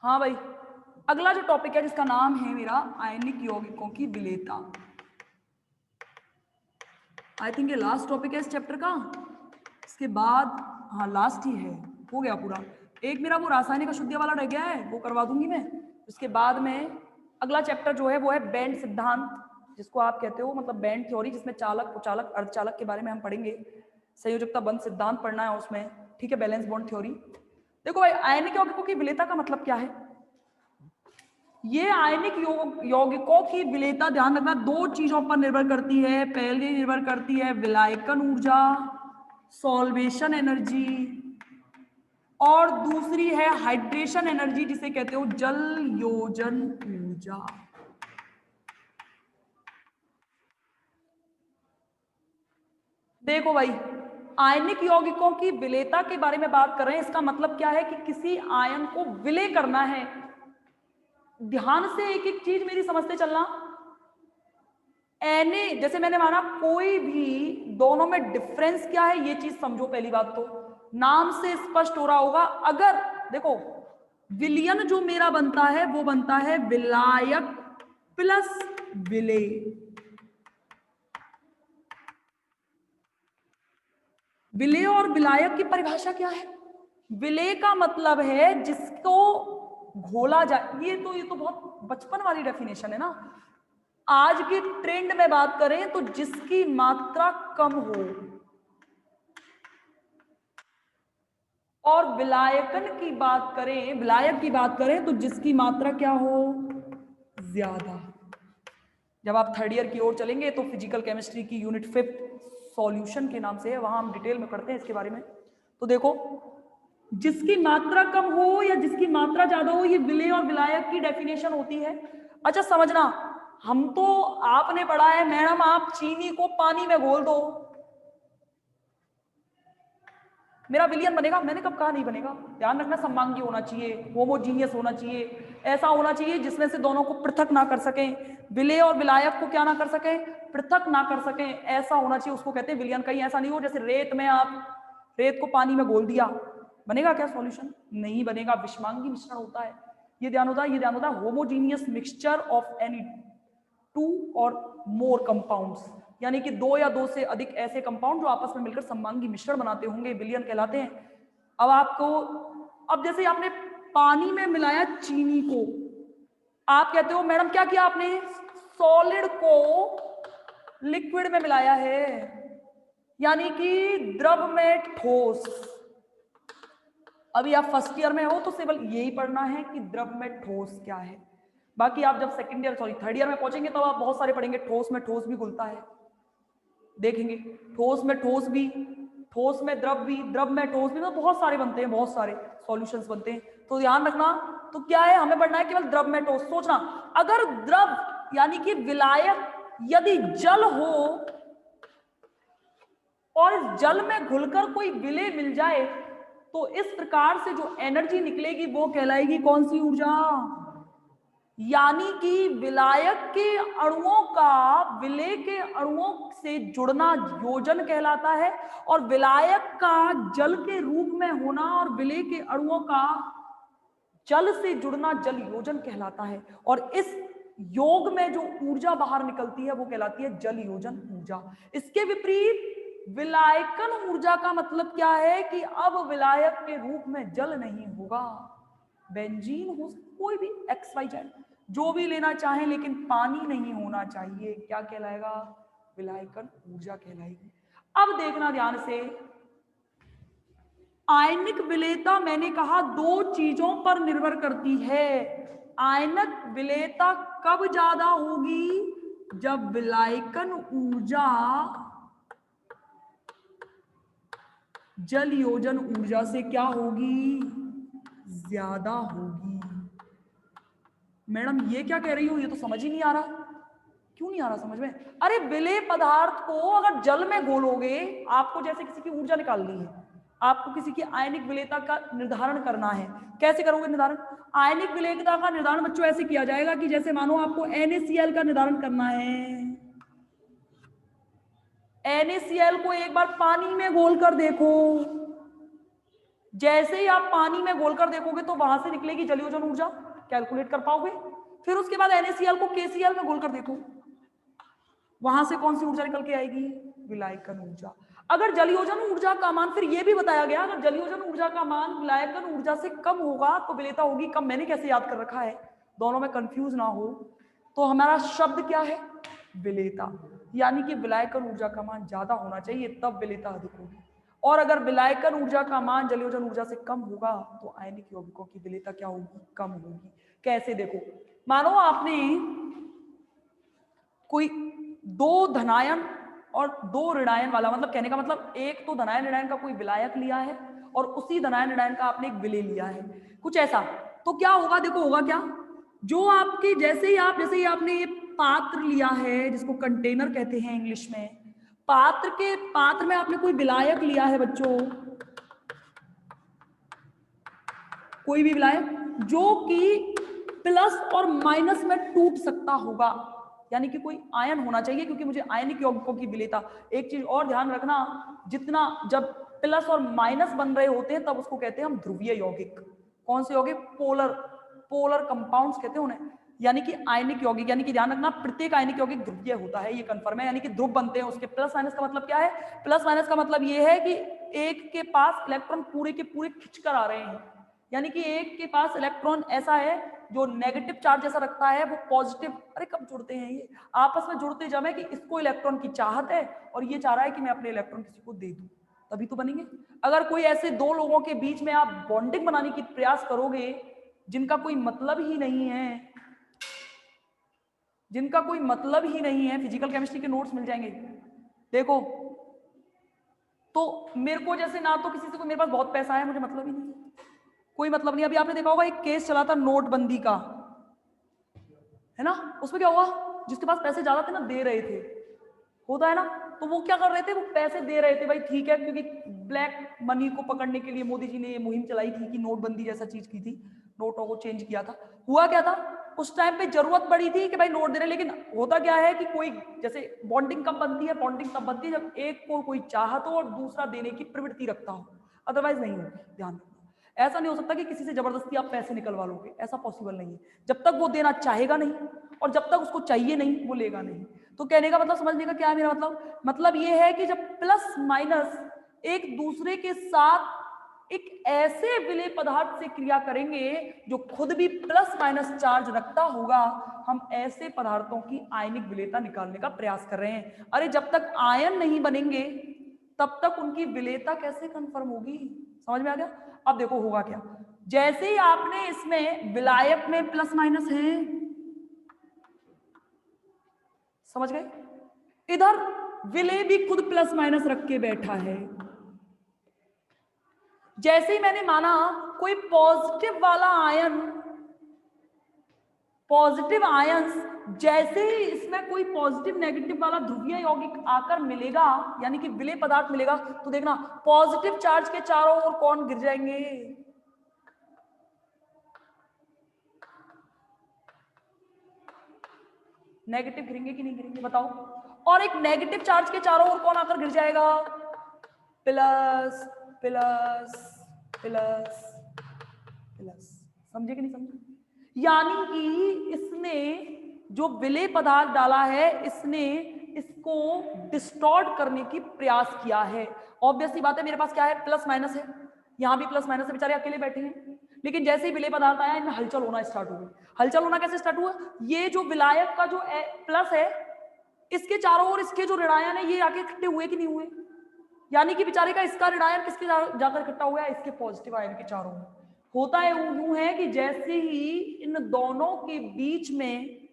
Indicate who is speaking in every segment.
Speaker 1: हाँ भाई, अगला जो टॉपिक है जिसका नाम है मेरा आयनिक यौगिकों की विलेयता। आई थिंक ये लास्ट टॉपिक है इस चैप्टर का। इसके बाद हाँ लास्ट ही है, हो गया पूरा। एक मेरा वो रासायनिक अशुद्धियां वाला रह गया है, वो करवा दूंगी मैं। उसके बाद में अगला चैप्टर जो है वो है बैंड सिद्धांत, जिसको आप कहते हो मतलब बैंड थ्योरी, जिसमें चालक, कुचालक, अर्धचालक के बारे में हम पढ़ेंगे। संयोजकता बंध सिद्धांत पढ़ना है उसमें, ठीक है, बैलेंस बॉन्ड थ्योरी। देखो भाई, आयनिक यौगिकों की विलेयता का मतलब क्या है? ये आयनिक यौगिकों की विलेयता, ध्यान रखना, दो चीजों पर निर्भर करती है। पहली निर्भर करती है विलायकन ऊर्जा, सॉल्वेशन एनर्जी, और दूसरी है हाइड्रेशन एनर्जी, जिसे कहते हो जल योजन ऊर्जा। देखो भाई, आयनिक यौगिकों की विलेयता के बारे में बात कर रहे हैं। इसका मतलब क्या है कि किसी आयन को विलय करना है। ध्यान से एक एक चीज मेरी समझते चलना। Na, जैसे मैंने माना, कोई भी दोनों में डिफरेंस क्या है ये चीज समझो। पहली बात तो नाम से स्पष्ट हो रहा होगा। अगर देखो, विलयन जो मेरा बनता है वो बनता है विलायक प्लस विलेय। विलेय और विलायक की परिभाषा क्या है? विलेय का मतलब है जिसको घोला जाए। ये तो बहुत बचपन वाली डेफिनेशन है ना। आज की ट्रेंड में बात करें तो जिसकी मात्रा कम हो, और विलायकन की बात करें, विलायक की बात करें तो जिसकी मात्रा क्या हो, ज्यादा। जब आप थर्ड ईयर की ओर चलेंगे तो फिजिकल केमिस्ट्री की यूनिट 5 सॉल्यूशन के नाम से है, वहां हम डिटेल में पढ़ते हैं इसके बारे में। तो देखो, जिसकी मात्रा कम हो या जिसकी मात्रा ज्यादा हो, ये विलेय और विलायक की डेफिनेशन होती है। अच्छा समझना, हम तो आपने पढ़ा है मैडम, आप चीनी को पानी में घोल दो, मेरा विलियन बनेगा। मैंने कब कहा नहीं बनेगा? ध्यान रखना, सममांगी होना चाहिए, होमोजीनियस होना चाहिए, ऐसा होना चाहिए जिसमें से दोनों को पृथक ना कर सकें। विलेय और विलायक को क्या ना कर सकें, पृथक ना कर सकें, ऐसा होना चाहिए, उसको कहते हैं विलियन। कहीं ऐसा नहीं हो जैसे रेत में आप रेत को पानी में घोल दिया, बनेगा क्या सॉल्यूशन? नहीं बनेगा, विषमांगी मिश्रण होता है। ये ध्यान होता है, ये ध्यान होता है। Homogeneous mixture of any two और मोर कंपाउंड्स, यानी कि दो या दो से अधिक ऐसे कंपाउंड जो आपस में मिलकर सममांगी मिश्रण बनाते होंगे, विलियन कहलाते हैं। अब आपको, अब जैसे आपने पानी में मिलाया चीनी को, आप कहते हो मैडम क्या किया आपने, सॉलिड को लिक्विड में मिलाया है, यानी कि द्रव में ठोस। अभी आप फर्स्ट ईयर में हो तो केवल यही पढ़ना है कि द्रव में ठोस क्या है। बाकी आप जब second year sorry third year में पहुंचेंगे तो आप बहुत सारे पढ़ेंगे, ठोस में ठोस भी घुलता है, देखेंगे। ठोस में ठोस भी, ठोस में द्रव भी, द्रव में ठोस भी, तो बहुत सारे बनते हैं, बहुत सारे सॉल्यूशंस बनते हैं। तो ध्यान रखना, तो क्या है, हमें पढ़ना है केवल द्रव में ठोस। सोचना, अगर द्रव यानी कि विलायक यदि जल हो और इस जल में घुलकर कोई विलेय मिल जाए, तो इस प्रकार से जो एनर्जी निकलेगी वो कहलाएगी कौन सी ऊर्जा? यानी कि विलायक के अणुओं का विलेय के अणुओं से जुड़ना योजन कहलाता है, और विलायक का जल के रूप में होना और विलेय के अणुओं का जल से जुड़ना जल योजन कहलाता है। और इस योग में जो ऊर्जा बाहर निकलती है वो कहलाती है जल योजन ऊर्जा। इसके विपरीत विलायकन ऊर्जा का मतलब क्या है कि अब विलायक के रूप में जल नहीं होगा, बेंजीन हो, कोई भी एक्स वाई जेड जो भी लेना चाहे, लेकिन पानी नहीं होना चाहिए। क्या कहलाएगा? विलायकन ऊर्जा कहलाएगी। अब देखना ध्यान से, आयनिक विलेयता मैंने कहा दो चीजों पर निर्भर करती है। आयनिक विलेयता कब ज्यादा होगी? जब विलायकन ऊर्जा जल योजन ऊर्जा से क्या होगी? ज्यादा होगी। मैडम ये क्या कह रही हो, ये तो समझ ही नहीं आ रहा। क्यों नहीं आ रहा समझ में? अरे विलेय पदार्थ को अगर जल में घोलोगे, आपको जैसे किसी की ऊर्जा निकालनी है, आपको किसी की आयनिक विलेयता का निर्धारण करना है, कैसे करोगे निर्धारण? आयनिक विलेयता का निर्धारण बच्चों ऐसे किया जाएगा कि जैसे मानो आपको NaCl का निर्धारण करना है। NaCl को एक बार पानी में घोल कर देखो, जैसे ही आप पानी में घोलकर देखोगे तो वहां से निकलेगी जलयोजन ऊर्जा, कैलकुलेट कर पाओगे। फिर उसके बाद NaCl को KCl में घोलकर देखो, वहां से कौन सी ऊर्जा निकल के आएगी, विलायकन ऊर्जा। अगर जलयोजन ऊर्जा का मान, फिर यह भी बताया गया, अगर जलयोजन ऊर्जा का मान विलायकन ऊर्जा से कम होगा तो विलेयता होगी कम। मैंने कैसे याद कर रखा है, दोनों में कंफ्यूज ना हो, तो हमारा शब्द क्या है, विलेयता, यानी कि विलायकन ऊर्जा का मान ज्यादा होना चाहिए तब विलेयता अधिक होगी। और अगर विलायकन ऊर्जा का मान जलयोजन ऊर्जा से कम होगा तो आयनिक यौगिकों की विलेयता क्या होगी, कम होगी। कैसे, देखो, मानो आपने कोई दो धनायन और दो ऋणायन वाला, मतलब कहने का मतलब एक तो धनायन ऋणायन का कोई विलायक लिया है और उसी धनायन ऋणायन का आपने एक विलेय लिया है, कुछ ऐसा। तो क्या होगा, देखो होगा क्या, जो आपके जैसे ही आपने ये पात्र लिया है जिसको कंटेनर कहते हैं इंग्लिश में, पात्र में आपने कोई विलायक लिया है बच्चों, कोई भी विलायक जो कि प्लस और माइनस में टूट सकता होगा, यानी कि कोई आयन होना चाहिए, क्योंकि मुझे आयनिक यौगिकों की विलेयता। एक चीज और ध्यान रखना, जितना जब प्लस और माइनस बन रहे होते हैं तब उसको कहते हैं हम ध्रुवीय यौगिक। कौन से यौगिक, पोलर कंपाउंड्स कहते हैं उन्हें, यानी कि आयनिक यौगिक। यानी कि ध्यान रखना, प्रत्येक आयनिक यौगिक ध्रुवीय होता है, ये कंफर्म है, यानी कि ध्रुव बनते हैं उसके। प्लस माइनस का मतलब क्या है, प्लस माइनस का मतलब ये है कि एक के पास इलेक्ट्रॉन पूरे के पूरे खिंचकर आ रहे हैं, यानी कि एक के पास इलेक्ट्रॉन ऐसा है जो नेगेटिव चार्ज जैसा रखता है, वो पॉजिटिव, अरे कब जुड़ते हैं ये आपस में, जुड़ते जब है कि इसको इलेक्ट्रॉन की चाहत है और ये चाह रहा है कि मैं अपने इलेक्ट्रॉन किसी को दे दूं, तभी तो बनेंगे। अगर कोई ऐसे दो लोगों के बीच में आप बॉन्डिंग बनाने की प्रयास करोगे जिनका कोई मतलब ही नहीं है, जिनका कोई मतलब ही नहीं है, फिजिकल केमिस्ट्री के नोट्स मिल जाएंगे, देखो, तो मेरे को जैसे ना तो किसी से कोई, मेरे पास बहुत पैसा है, मुझे मतलब ही नहीं, कोई मतलब नहीं। अभी आपने देखा होगा एक केस चला था नोटबंदी का, है ना, उसमें क्या हुआ, जिसके पास पैसे ज्यादा थे ना, दे रहे थे, होता है ना, तो वो क्या कर रहे थे, वो पैसे दे रहे थे, भाई ठीक है, क्योंकि ब्लैक मनी को पकड़ने के लिए मोदी जी ने ये मुहिम चलाई थी कि नोटबंदी जैसा चीज की थी, नोटों को चेंज किया था। हुआ क्या था, उस टाइम पे जरूरत पड़ी थी कि भाई नोट दे रहे, लेकिन होता क्या है कि कोई, जैसे बॉन्डिंग कब बनती है, बॉन्डिंग तब बनती है जब एक को कोई चाहत हो और दूसरा देने की प्रवृत्ति रखता हो, अदरवाइज नहीं होती। ध्यान रखना, ऐसा नहीं हो सकता कि किसी से जबरदस्ती आप पैसे निकलवा लोगे, ऐसा पॉसिबल नहीं है। जब तक वो देना चाहेगा नहीं और जब तक उसको चाहिए नहीं, वो लेगा नहीं। तो कहने का मतलब, समझने का क्या है मेरा मतलब ये है कि जब प्लस माइनस एक दूसरे के साथ एक ऐसे विलेय पदार्थ से क्रिया करेंगे जो खुद भी प्लस माइनस चार्ज रखता होगा, हम ऐसे पदार्थों की आयनिक विलेयता निकालने का प्रयास कर रहे हैं। अरे जब तक आयन नहीं बनेंगे तब तक उनकी विलेयता कैसे कंफर्म होगी, समझ में आ गया। अब देखो होगा क्या, जैसे ही आपने इसमें विलायक में प्लस माइनस है, समझ गए, इधर विलेय भी खुद प्लस माइनस रख के बैठा है। जैसे ही मैंने माना कोई पॉजिटिव वाला आयन, पॉजिटिव आयंस, जैसे ही इसमें कोई पॉजिटिव नेगेटिव वाला ध्रुवीय यौगिक आकर मिलेगा, यानी कि विलेय पदार्थ मिलेगा, तो देखना पॉजिटिव चार्ज के चारों ओर कौन गिर जाएंगे, नेगेटिव गिरेंगे कि नहीं गिरेंगे, बताओ। और एक नेगेटिव चार्ज के चारों ओर कौन आकर गिर जाएगा, प्लस प्लस प्लस प्लस, समझे कि नहीं समझे। यानी कि इसने जो विलेय पदार्थ डाला है, इसने इसको डिस्टॉर्ट करने की प्रयास किया है। ऑब्वियस सी बात है, मेरे पास क्या है, प्लस माइनस है, यहां भी प्लस माइनस है, बेचारे अकेले बैठे हैं, लेकिन जैसे ही विलेय पदार्थ आया इनमें हलचल होना स्टार्ट हो गई। हलचल होना कैसे स्टार्ट हुआ, ये जो विलायक का जो प्लस है, इसके चारों ओर इसके जो ऋणायन है ये आके इकट्ठे हुए कि नहीं हुए, यानी कि बेचारे का इसका ऋणायन किसके जाकर इकट्ठा हुआ है, इसके पॉजिटिव आयन के चारों ओर। होता है यूं है कि जैसे ही इन दोनों के बीच में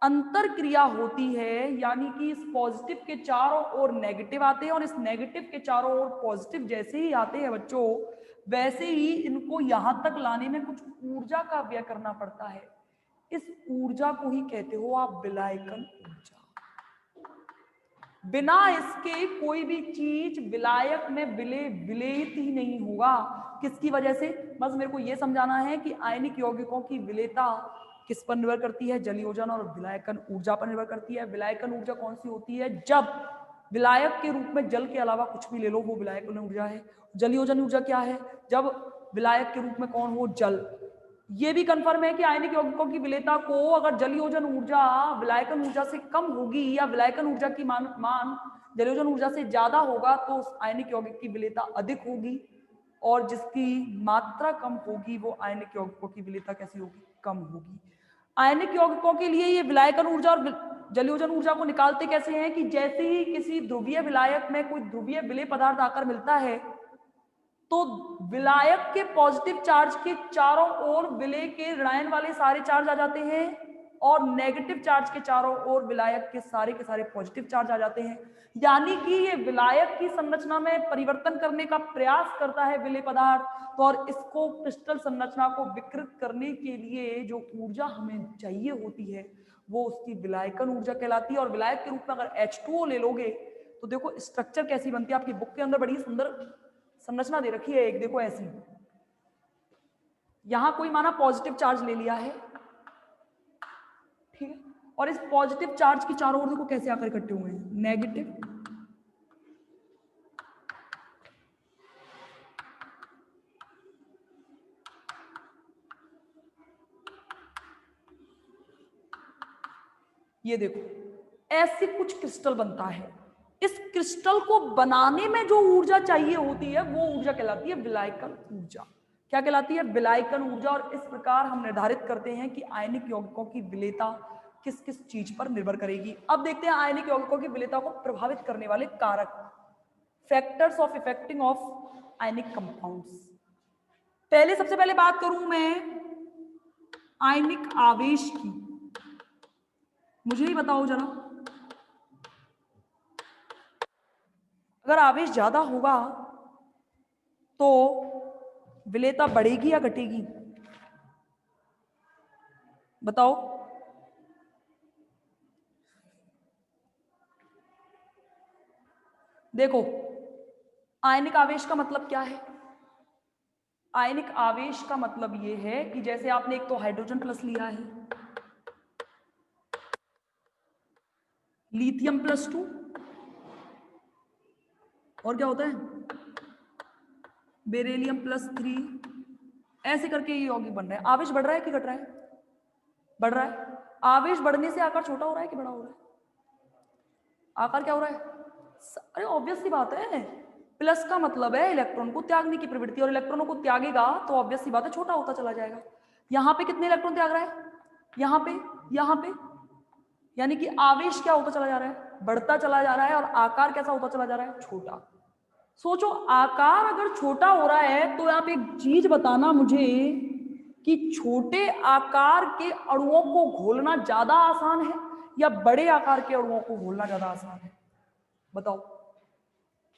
Speaker 1: अंतर क्रिया होती है, यानी कि इस पॉजिटिव के चारों ओर नेगेटिव आते हैं और इस नेगेटिव के चारों ओर पॉजिटिव जैसे ही आते हैं बच्चों, वैसे ही इनको यहां तक लाने में कुछ ऊर्जा का व्यय करना पड़ता है। इस ऊर्जा को ही कहते हो आप विलायकन ऊर्जा। बिना इसके कोई भी चीज विलायक में विलेयित ही नहीं होगा। किसकी वजह से, बस मेरे को यह समझाना है कि आयनिक यौगिकों की विलेयता किस पर निर्भर करती है, जलयोजन और विलायकन ऊर्जा पर निर्भर करती है। विलायकन ऊर्जा कौन सी होती है, जब विलायक के रूप में जल के अलावा कुछ भी ले लो, वो विलायकन ऊर्जा है। जलयोजन ऊर्जा क्या है? जब विलायक के रूप में कौन हो? जल। ये भी कंफर्म है कि आयनिक यौगिकों की विलेयता को अगर जलयोजन ऊर्जा विलायकन ऊर्जा से कम होगी या विलायकन ऊर्जा की मान जलयोजन ऊर्जा से ज्यादा होगा तो उस आयनिक यौगिक की विलेयता अधिक होगी, और जिसकी मात्रा कम होगी वो आयनिक यौगिकों की विलेयता कैसी होगी? कम होगी। आयनिक यौगिकों के लिए ये विलायकन ऊर्जा और जलयोजन ऊर्जा को निकालते कैसे हैं कि जैसे ही किसी ध्रुवीय विलायक में कोई ध्रुवीय विलेय पदार्थ आकर मिलता है तो विलायक के पॉजिटिव चार्ज के चारों ओर विलेय के ऋणायन वाले सारे चार्ज आ जाते हैं और नेगेटिव चार्ज के चारों ओर विलायक के सारे पॉजिटिव चार्ज आ जाते हैं। यानी कि ये विलायक की संरचना में परिवर्तन करने का प्रयास करता है विलेय पदार्थ, तो और इसको क्रिस्टल संरचना को विकृत करने के लिए जो ऊर्जा हमें चाहिए होती है वो उसकी विलायकन ऊर्जा कहलाती है। और विलायक के रूप में अगर H2O ले लोगे तो देखो स्ट्रक्चर कैसी बनती है, आपकी बुक के अंदर बड़ी सुंदर संरचना दे रखी है एक, देखो ऐसी। यहां कोई माना पॉजिटिव चार्ज ले लिया है, ठीक है, और इस पॉजिटिव चार्ज की चारों ओर देखो कैसे आकर इकट्ठे हुए हैं, नेगेटिव, ये देखो ऐसे कुछ क्रिस्टल बनता है। इस क्रिस्टल को बनाने में जो ऊर्जा चाहिए होती है वो ऊर्जा कहलाती है विलायकन ऊर्जा। क्या कहलाती है? विलायकन ऊर्जा। और इस प्रकार हम निर्धारित करते हैं कि आयनिक यौगिकों की विलेयता किस किस चीज पर निर्भर करेगी। अब देखते हैं आयनिक यौगिकों की विलेयता को प्रभावित करने वाले कारक, factors of affecting of ionic compounds. पहले सबसे पहले बात करूं मैं आयनिक आवेश की। मुझे ही बताओ जरा, अगर आवेश ज्यादा होगा तो विलेयता बढ़ेगी या घटेगी? बताओ। देखो आयनिक आवेश का मतलब क्या है? आयनिक आवेश का मतलब यह है कि जैसे आपने एक तो हाइड्रोजन प्लस लिया है, लिथियम +2, और क्या होता है बेरिलियम +3, ऐसे करके ये यौगिक बन रहा है। आवेश बढ़ रहा है कि घट रहा है? बढ़ रहा है। आवेश बढ़ने से आकार छोटा हो रहा है कि बड़ा हो रहा है? आकार क्या हो रहा है? अरे ऑब्वियस सी बात है, प्लस का मतलब है इलेक्ट्रॉन को त्यागने की प्रवृत्ति, और इलेक्ट्रॉनों को त्यागेगा तो ऑब्वियस सी बात है छोटा होता चला जाएगा। यहाँ पे कितने इलेक्ट्रॉन त्याग रहा है? यहाँ पे, यहाँ पे, यानी कि आवेश क्या होता चला जा रहा है? बढ़ता चला जा रहा है। और आकार कैसा होता चला जा रहा है? छोटा। सोचो आकार अगर छोटा हो रहा है तो आप एक चीज बताना मुझे कि छोटे आकार के अणुओं को घोलना ज्यादा आसान है या बड़े आकार के अणुओं को घोलना ज्यादा आसान है? बताओ।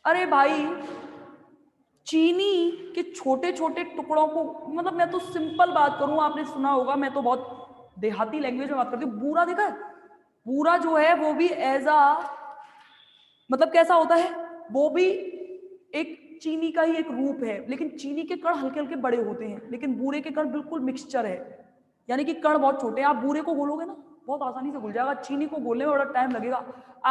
Speaker 1: अरे भाई चीनी के छोटे छोटे टुकड़ों को, मतलब मैं तो सिंपल बात करूं, आपने सुना होगा, मैं तो बहुत देहाती लैंग्वेज में बात करती हूँ, बूरा देखा है? बूरा जो है वो भी एज आ, मतलब कैसा होता है, वो भी एक चीनी का ही एक रूप है, लेकिन चीनी के कण हल्के हल्के बड़े होते हैं, लेकिन बूरे के कण बिल्कुल मिक्सचर है, यानी कि कण बहुत छोटे हैं। आप बूरे को घोलोगे ना बहुत आसानी से घुल जाएगा, चीनी को घोलने में बड़ा टाइम लगेगा।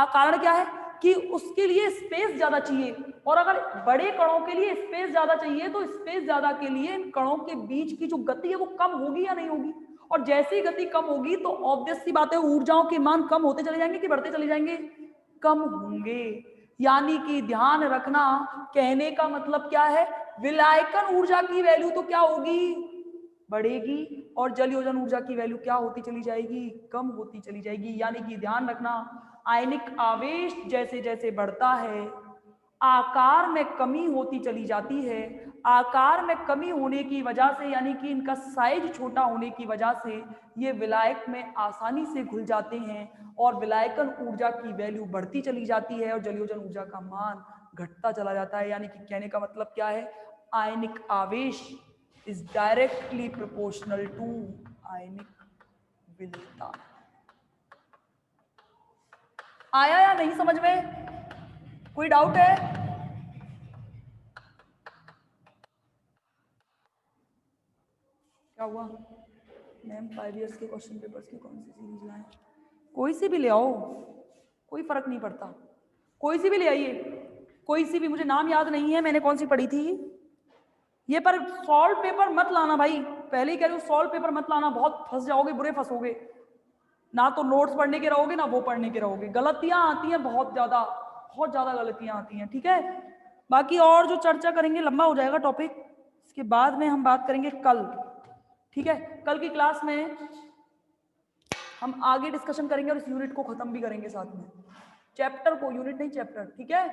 Speaker 1: कारण क्या है कि उसके लिए स्पेस ज्यादा चाहिए, और अगर बड़े कणों के लिए स्पेस ज्यादा चाहिए तो स्पेस ज्यादा के लिए इन कणों के बीच की जो गति है वो कम होगी या नहीं होगी? और जैसी गति कम होगी तो ऑब्वियस सी बात है ऊर्जाओं के मान कम होते चले जाएंगे कि बढ़ते चले जाएंगे? कम होंगे। यानी कि ध्यान रखना, कहने का मतलब क्या है, विलायकन ऊर्जा की वैल्यू तो क्या होगी? बढ़ेगी, और जलयोजन ऊर्जा की वैल्यू क्या होती चली जाएगी? कम होती चली जाएगी। यानी कि ध्यान रखना, आयनिक आवेश जैसे जैसे बढ़ता है आकार में कमी होती चली जाती है। आकार में कमी होने की वजह से, यानी कि इनका साइज छोटा होने की वजह से ये विलायक में आसानी से घुल जाते हैं, और विलायकन ऊर्जा की वैल्यू बढ़ती चली जाती है और जलयोजन ऊर्जा का मान घटता चला जाता है। यानी कि कहने का मतलब क्या है, आयनिक आवेश इज डायरेक्टली प्रोपोर्शनल टू आयनिक विलेयता। आया या नहीं समझ में? कोई डाउट है? क्या हुआ मैम, 5 इयर्स के क्वेश्चन पेपर्स की कौन सी सीरीज लाएं? कोई सी भी ले आओ, कोई फर्क नहीं पड़ता। कोई सी भी ले आइए, कोई सी भी, मुझे नाम याद नहीं है मैंने कौन सी पढ़ी थी ये। पर सॉल्व पेपर मत लाना भाई, पहले ही कह रही हूँ सॉल्व पेपर मत लाना, बहुत फंस जाओगे, बुरे फंसोगे। ना तो नोट्स पढ़ने के रहोगे ना वो पढ़ने के रहोगे, गलतियां आती हैं बहुत ज्यादा गलतियां आती हैं, ठीक है। बाकी और जो चर्चा करेंगे लंबा हो जाएगा टॉपिक, इसके बाद में हम बात करेंगे कल, ठीक है। कल की क्लास में हम आगे डिस्कशन करेंगे और इस यूनिट को खत्म भी करेंगे साथ में, चैप्टर को, यूनिट नहीं चैप्टर, ठीक है।